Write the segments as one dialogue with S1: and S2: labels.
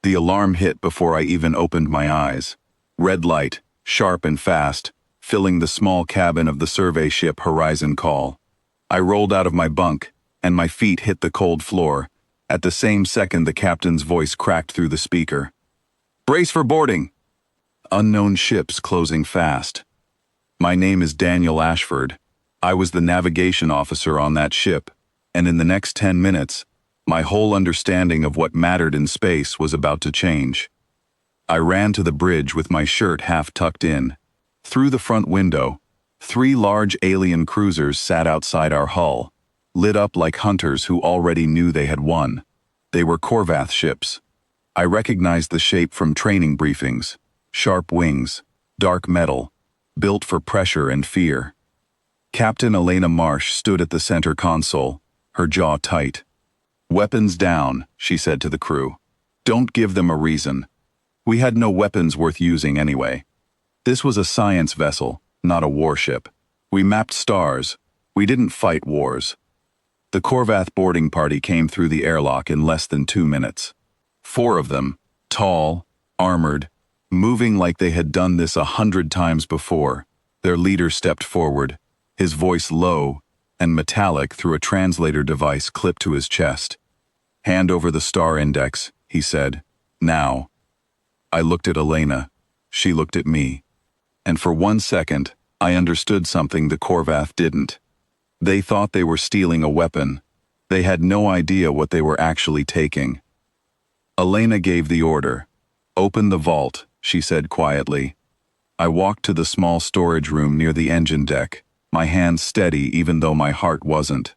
S1: The alarm hit before I even opened my eyes. Red light, sharp and fast, filling the small cabin of the survey ship Horizon Call. I rolled out of my bunk, and my feet hit the cold floor. At the same second, the captain's voice cracked through the speaker. "Brace for boarding!" Unknown ships closing fast. My name is Daniel Ashford. I was the navigation officer on that ship, and in the next 10 minutes, my whole understanding of what mattered in space was about to change. I ran to the bridge with my shirt half tucked in. Through the front window, 3 large alien cruisers sat outside our hull, lit up like hunters who already knew they had won. They were Corvath ships. I recognized the shape from training briefings. Sharp wings, dark metal, built for pressure and fear. Captain Elena Marsh stood at the center console, her jaw tight. "Weapons down," she said to the crew. "Don't give them a reason." We had no weapons worth using anyway. This was a science vessel, not a warship. We mapped stars. We didn't fight wars. The Corvath boarding party came through the airlock in less than 2 minutes. 4 of them, tall, armored, moving like they had done this 100 times before. Their leader stepped forward, his voice low and metallic through a translator device clipped to his chest. "Hand over the star index," he said. "Now." I looked at Elena. She looked at me. And for 1 second, I understood something the Corvath didn't. They thought they were stealing a weapon. They had no idea what they were actually taking. Elena gave the order. "Open the vault," she said quietly. I walked to the small storage room near the engine deck, my hands steady even though my heart wasn't.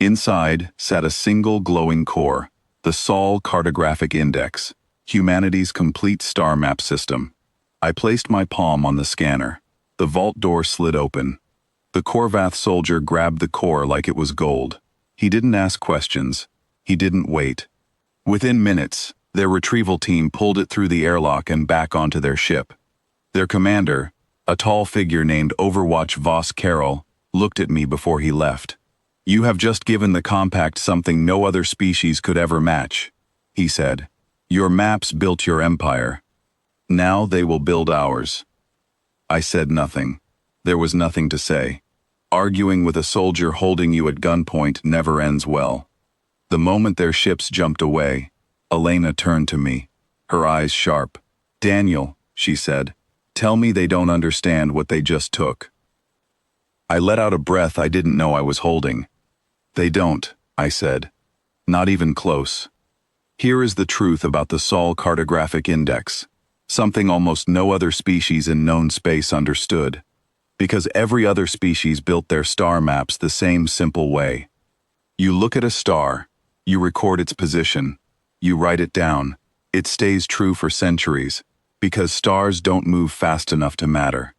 S1: Inside sat a single glowing core, the Sol Cartographic Index, humanity's complete star map system. I placed my palm on the scanner. The vault door slid open. The Corvath soldier grabbed the core like it was gold. He didn't ask questions. He didn't wait. Within minutes, their retrieval team pulled it through the airlock and back onto their ship. Their commander, a tall figure named Overwatch Voss Carroll, looked at me before he left. "You have just given the compact something no other species could ever match," he said. "Your maps built your empire. Now they will build ours." I said nothing. There was nothing to say. Arguing with a soldier holding you at gunpoint never ends well. The moment their ships jumped away, Elena turned to me, her eyes sharp. "Daniel," she said, "tell me they don't understand what they just took." I let out a breath I didn't know I was holding. "They don't," I said. "Not even close. Here is the truth about the Sol Cartographic Index, something almost no other species in known space understood, because every other species built their star maps the same simple way. You look at a star, you record its position, you write it down. It stays true for centuries, because stars don't move fast enough to matter.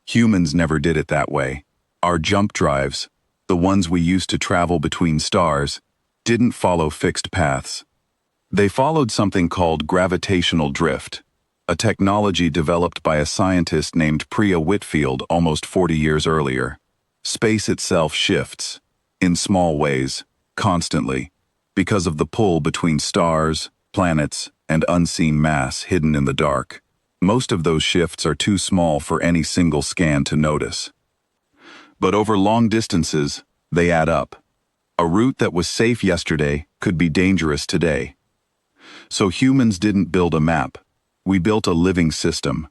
S1: Humans never did it that way. Our jump drives, the ones we used to travel between stars, didn't follow fixed paths. They followed something called gravitational drift, a technology developed by a scientist named Priya Whitfield almost 40 years earlier. Space itself shifts, in small ways, constantly, because of the pull between stars, planets, and unseen mass hidden in the dark. Most of those shifts are too small for any single scan to notice. But over long distances, they add up. A route that was safe yesterday could be dangerous today. So humans didn't build a map. We built a living system.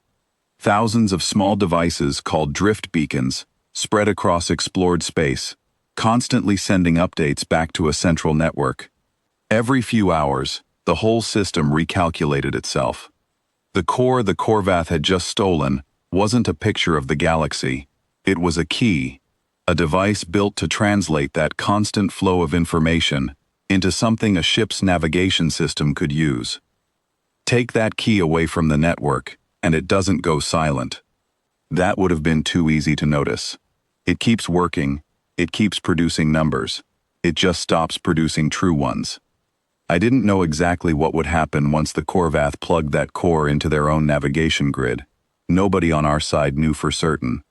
S1: Thousands of small devices called drift beacons spread across explored space, constantly sending updates back to a central network. Every few hours, the whole system recalculated itself. The core the Corvath had just stolen wasn't a picture of the galaxy. It was a key, a device built to translate that constant flow of information into something a ship's navigation system could use. Take that key away from the network, and it doesn't go silent. That would have been too easy to notice. It keeps working, it keeps producing numbers. It just stops producing true ones. I didn't know exactly what would happen once the Corvath plugged that core into their own navigation grid. Nobody on our side knew for certain.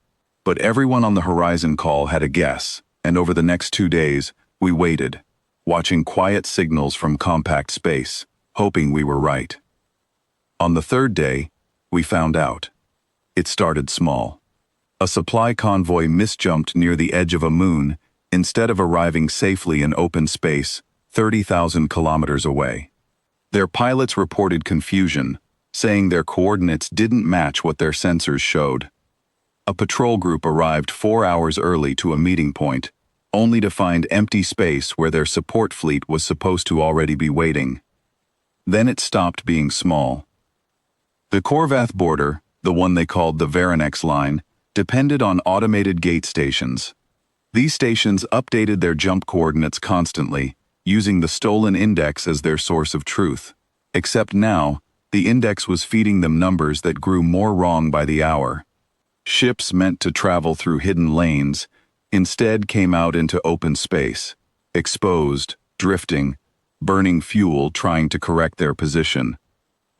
S1: But everyone on the Horizon Call had a guess, and over the next 2 days, we waited, watching quiet signals from compact space, hoping we were right. On the third day, we found out. It started small. A supply convoy misjumped near the edge of a moon instead of arriving safely in open space 30,000 kilometers away. Their pilots reported confusion, saying their coordinates didn't match what their sensors showed. A patrol group arrived 4 hours early to a meeting point, only to find empty space where their support fleet was supposed to already be waiting. Then it stopped being small. The Korvath border, the one they called the Varanex line, depended on automated gate stations. These stations updated their jump coordinates constantly, using the stolen index as their source of truth. Except now, the index was feeding them numbers that grew more wrong by the hour. Ships meant to travel through hidden lanes instead came out into open space, exposed, drifting, burning fuel trying to correct their position.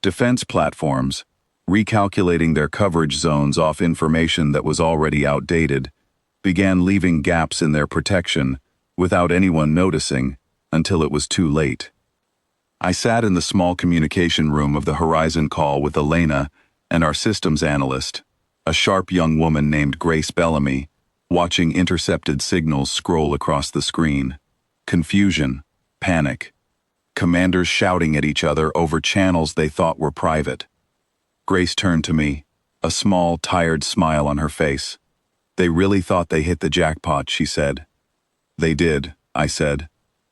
S1: Defense platforms, recalculating their coverage zones off information that was already outdated, began leaving gaps in their protection without anyone noticing until it was too late. I sat in the small communication room of the Horizon call with Elena and our systems analyst, a sharp young woman named Grace Bellamy, watching intercepted signals scroll across the screen. Confusion, panic, commanders shouting at each other over channels they thought were private. Grace turned to me, a small, tired smile on her face. "They really thought they hit the jackpot," she said. "They did," I said.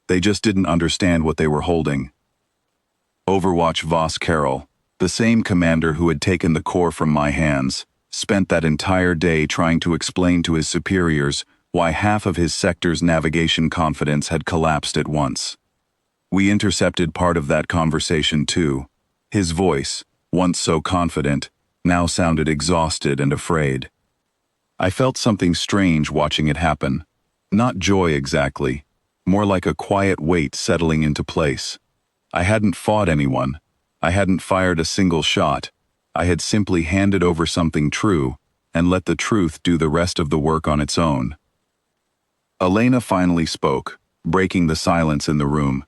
S1: "They just didn't understand what they were holding." Overwatch Voss Carroll, the same commander who had taken the core from my hands, spent that entire day trying to explain to his superiors why half of his sector's navigation confidence had collapsed at once. We intercepted part of that conversation too. His voice, once so confident, now sounded exhausted and afraid. I felt something strange watching it happen. Not joy exactly, more like a quiet weight settling into place. I hadn't fought anyone. I hadn't fired a single shot. I had simply handed over something true and let the truth do the rest of the work on its own. Elena finally spoke, breaking the silence in the room.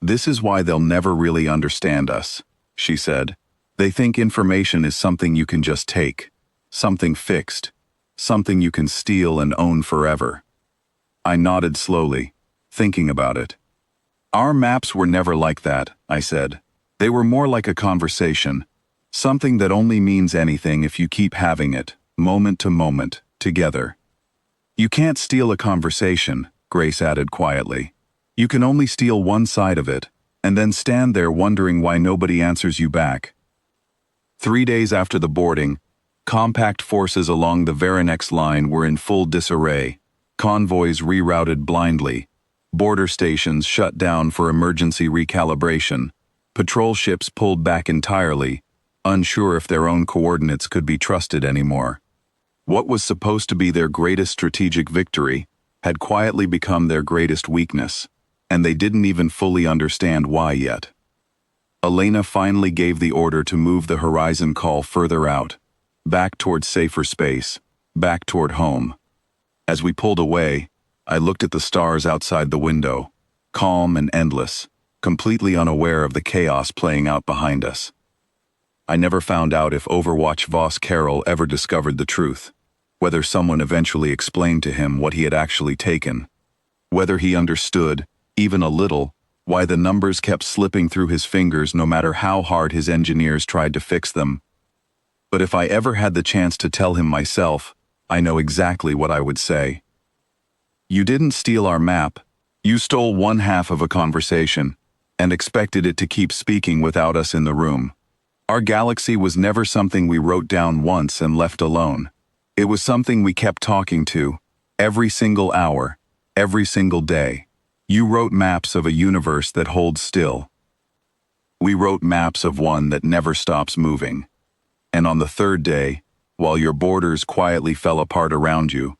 S1: "This is why they'll never really understand us," she said. "They think information is something you can just take, something fixed, something you can steal and own forever." I nodded slowly, thinking about it. "Our maps were never like that," I said. "They were more like a conversation. Something that only means anything if you keep having it, moment to moment, together." "You can't steal a conversation," Grace added quietly. "You can only steal one side of it, and then stand there wondering why nobody answers you back." 3 days after the boarding, compact forces along the Varanex line were in full disarray, convoys rerouted blindly, border stations shut down for emergency recalibration, patrol ships pulled back entirely, unsure if their own coordinates could be trusted anymore. What was supposed to be their greatest strategic victory had quietly become their greatest weakness, and they didn't even fully understand why yet. Elena finally gave the order to move the Horizon call further out, back toward safer space, back toward home. As we pulled away, I looked at the stars outside the window, calm and endless, completely unaware of the chaos playing out behind us. I never found out if Overwatch Voss Carroll ever discovered the truth, whether someone eventually explained to him what he had actually taken, whether he understood, even a little, why the numbers kept slipping through his fingers no matter how hard his engineers tried to fix them. But if I ever had the chance to tell him myself, I know exactly what I would say. "You didn't steal our map. You stole one half of a conversation and expected it to keep speaking without us in the room. Our galaxy was never something we wrote down once and left alone. It was something we kept talking to, every single hour, every single day. You wrote maps of a universe that holds still. We wrote maps of one that never stops moving. And on the third day, while your borders quietly fell apart around you,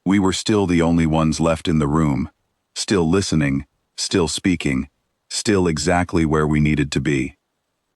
S1: we were still the only ones left in the room, still listening, still speaking, still exactly where we needed to be."